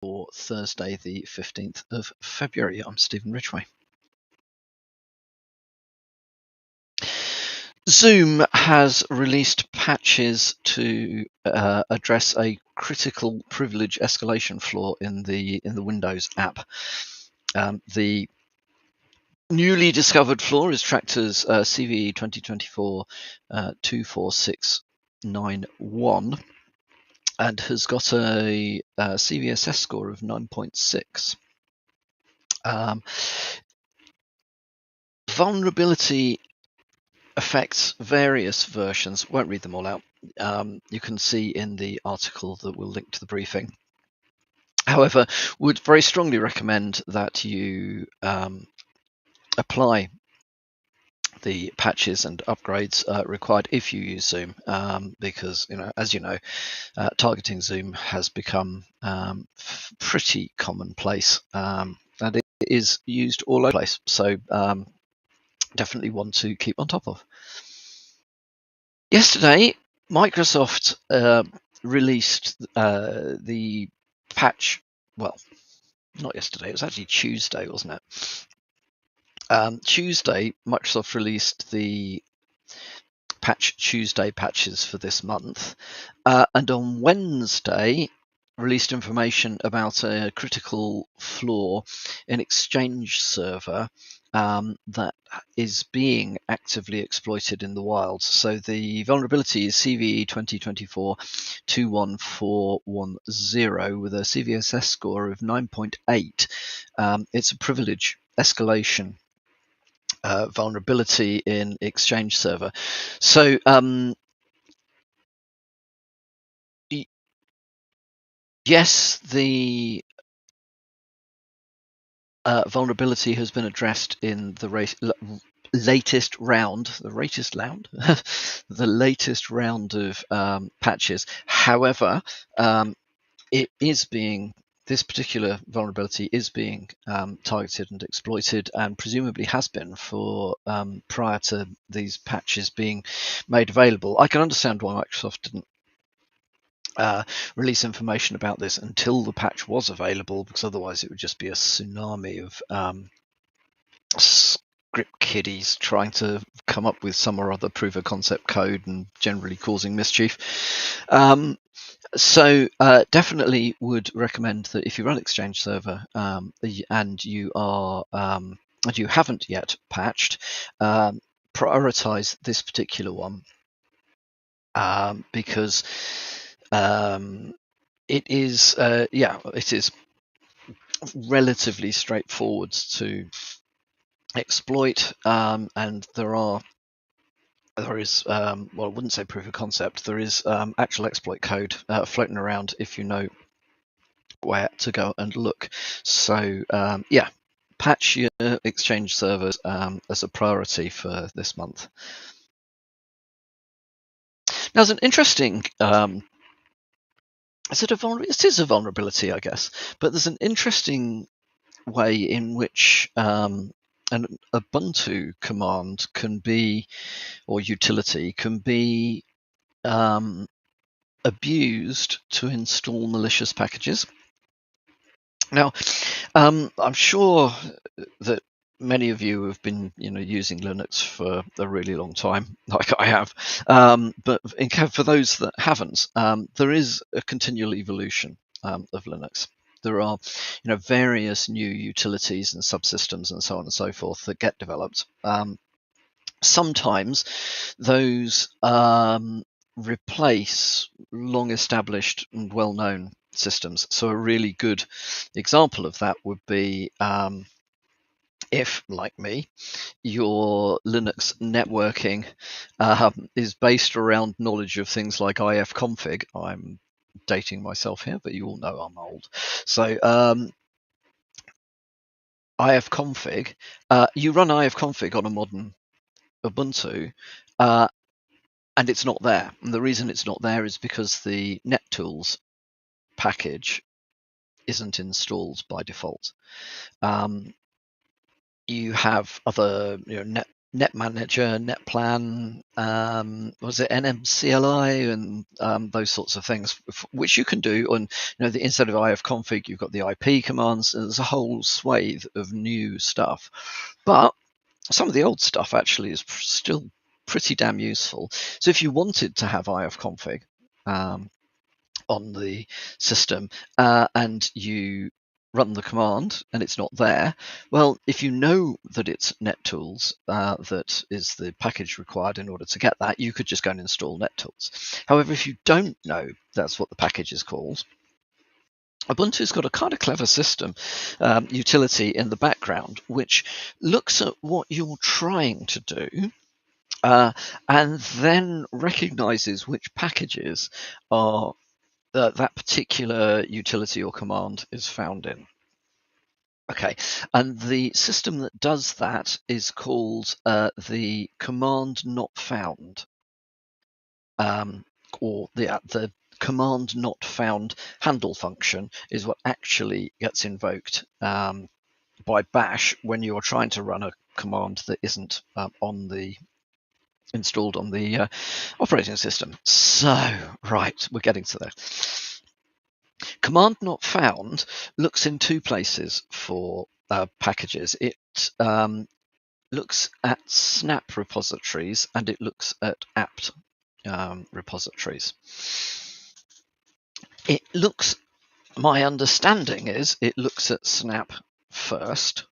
for Thursday, the 15th of February. I'm Stephen Ridgway. Zoom has released patches to address a critical privilege escalation flaw in the Windows app. The newly discovered flaw is tracked as CVE 2024-24691 and has got a CVSS score of 9.6. Vulnerability affects various versions. Won't read them all out. You can see in the article that we'll link to the briefing. However, would very strongly recommend that you apply the patches and upgrades required if you use Zoom, because as you know, targeting Zoom has become pretty commonplace, and it is used all over the place. So definitely one to keep on top of. Yesterday, Microsoft released the patch. Well, not yesterday. It was actually Tuesday, wasn't it? Tuesday, Microsoft released the Patch Tuesday patches for this month, and on Wednesday released information about a critical flaw in Exchange Server that is being actively exploited in the wild. So the vulnerability is CVE 2024-21410 with a CVSS score of 9.8. It's a privilege escalation vulnerability in Exchange Server. So yes, the vulnerability has been addressed in the latest round, the latest round of patches. However, this particular vulnerability is being targeted and exploited, and presumably has been for prior to these patches being made available. I can understand why Microsoft didn't release information about this until the patch was available, because otherwise it would just be a tsunami of script kiddies trying to come up with some or other proof of concept code and generally causing mischief. So definitely would recommend that if you run Exchange Server and you haven't yet patched, prioritize this particular one, because it is relatively straightforward to exploit, and there is I wouldn't say proof of concept, there is actual exploit code floating around if you know where to go and look. So patch your Exchange servers as a priority for this month. Now, there's an interesting it is a vulnerability, I guess, but there's an interesting way in which an Ubuntu command can be, or utility can be, abused to install malicious packages. Now, I'm sure that many of you have been, using Linux for a really long time, like I have. But for those that haven't, there is a continual evolution of Linux. There are, various new utilities and subsystems and so on and so forth that get developed. Sometimes those replace long-established and well-known systems. So a really good example of that would be if, like me, your Linux networking is based around knowledge of things like ifconfig. I'm dating myself here, but you all know I'm old. So ifconfig, you run ifconfig on a modern Ubuntu, and it's not there. And the reason it's not there is because the NetTools package isn't installed by default. You have other Net Manager, NetPlan, was it NMCLI, and those sorts of things, which you can do on, instead of ifconfig, you've got the IP commands. And there's a whole swathe of new stuff, but some of the old stuff actually is still pretty damn useful. So if you wanted to have ifconfig on the system, and you run the command and it's not there, well, if you know that it's NetTools that is the package required in order to get that, you could just go and install NetTools. However, if you don't know that's what the package is called, Ubuntu's got a kind of clever system, utility in the background, which looks at what you're trying to do, and then recognizes which packages are that particular utility or command is found in. Okay, and the system that does that is called the command not found, or the command not found handle function is what actually gets invoked by Bash when you're trying to run a command that isn't installed on the operating system. So, right, we're getting to there. Command not found looks in two places for packages. It looks at snap repositories and it looks at apt repositories. My understanding is it looks at snap first.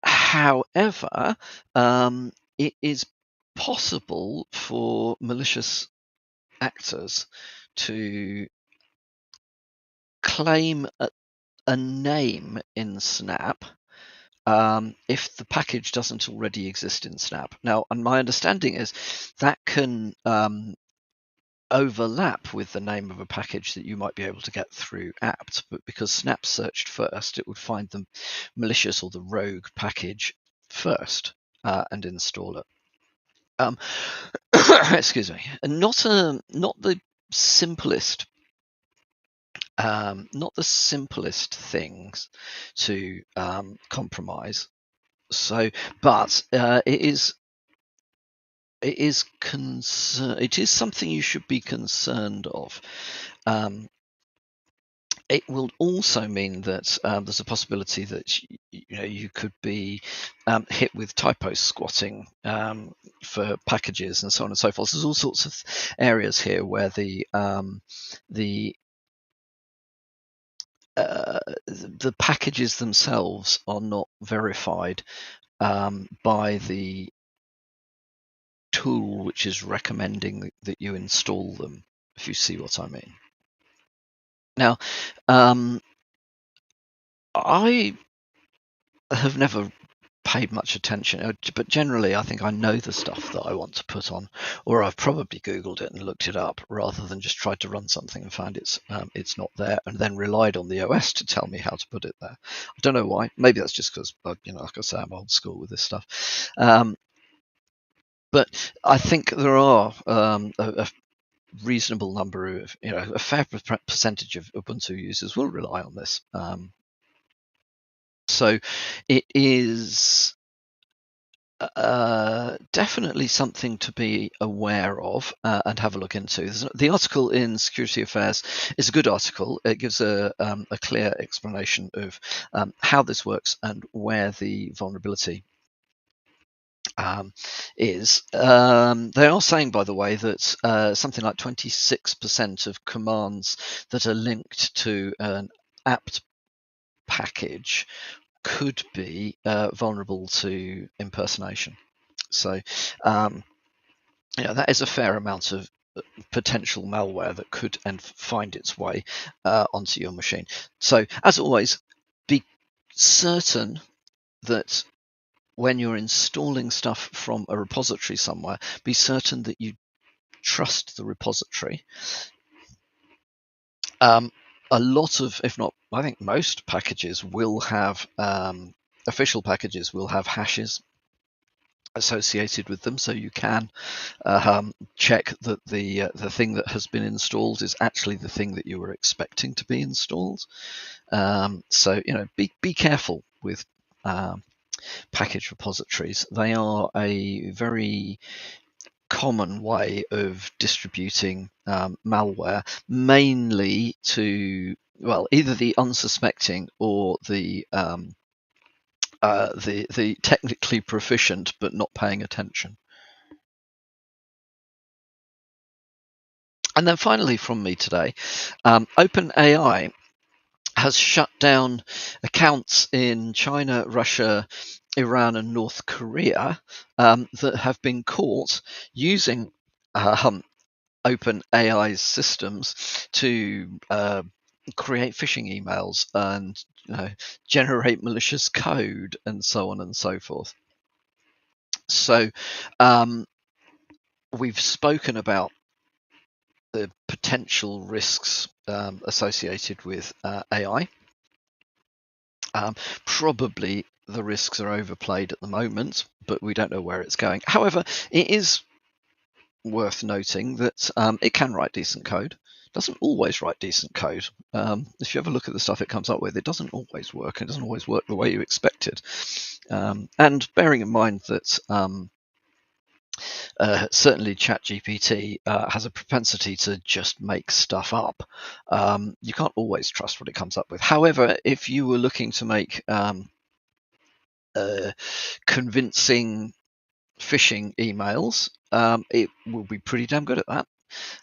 However, it is possible for malicious actors to claim a name in Snap if the package doesn't already exist in Snap. Now, and my understanding is that can overlap with the name of a package that you might be able to get through apt, but because Snap searched first, it would find the malicious or the rogue package first and install it. Excuse me. Not the simplest things to compromise. So, but it is something you should be concerned of. It will also mean that there's a possibility that you could be hit with typo squatting for packages and so on and so forth. There's all sorts of areas here where the packages themselves are not verified by the tool which is recommending that you install them, if you see what I mean. Now, I have never paid much attention, but generally I think I know the stuff that I want to put on, or I've probably Googled it and looked it up rather than just tried to run something and found it's not there and then relied on the OS to tell me how to put it there. I don't know why. Maybe that's just because, like I say, I'm old school with this stuff. But I think there are a reasonable number of, a fair percentage of Ubuntu users will rely on this. So it is definitely something to be aware of and have a look into. The article in Security Affairs is a good article. It gives a clear explanation of how this works and where the vulnerability is. They are saying, by the way, that something like 26% of commands that are linked to an apt package could be vulnerable to impersonation. So, that is a fair amount of potential malware that could find its way onto your machine. So, as always, be certain that when you're installing stuff from a repository somewhere, be certain that you trust the repository. A lot of, if not, I think most packages will have, official packages will have hashes associated with them, so you can check that the thing that has been installed is actually the thing that you were expecting to be installed. So be careful with package repositories. They are a very common way of distributing malware, mainly to, well, either the unsuspecting or the technically proficient but not paying attention. And then finally from me today, OpenAI has shut down accounts in China, Russia, Iran, and North Korea that have been caught using OpenAI's systems to create phishing emails and generate malicious code and so on and so forth. So we've spoken about the potential risks associated with AI. Probably the risks are overplayed at the moment, but we don't know where it's going. However, it is worth noting that it can write decent code. It doesn't always write decent code. If you ever look at the stuff it comes up with, it doesn't always work. It doesn't always work the way you expected. And bearing in mind that certainly ChatGPT has a propensity to just make stuff up. You can't always trust what it comes up with. However, if you were looking to make convincing phishing emails, it will be pretty damn good at that.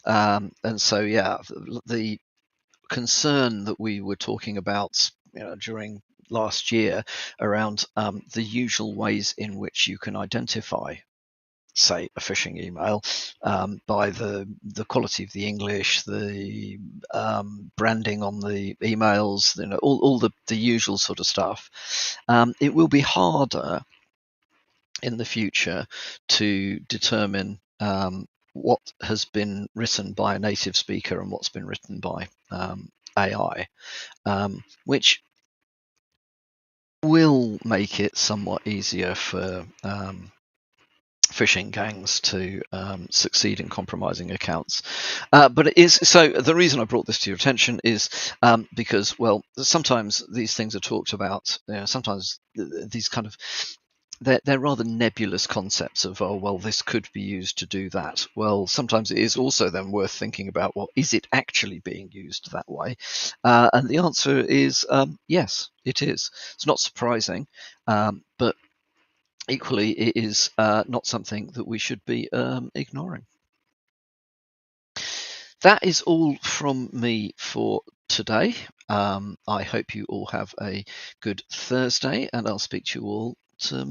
And so, yeah, the concern that we were talking about during last year around the usual ways in which you can identify, say, a phishing email by the quality of the English, the branding on the emails, all the usual sort of stuff. It will be harder in the future to determine what has been written by a native speaker and what's been written by AI, which will make it somewhat easier for phishing gangs to succeed in compromising accounts. But it is, so the reason I brought this to your attention is because, well, sometimes these things are talked about, sometimes these kind of, they're rather nebulous concepts of, oh, well, this could be used to do that. Well, sometimes it is also then worth thinking about, well, is it actually being used that way? And the answer is yes, it is. It's not surprising, but equally, it is not something that we should be ignoring. That is all from me for today. I hope you all have a good Thursday, and I'll speak to you all tomorrow.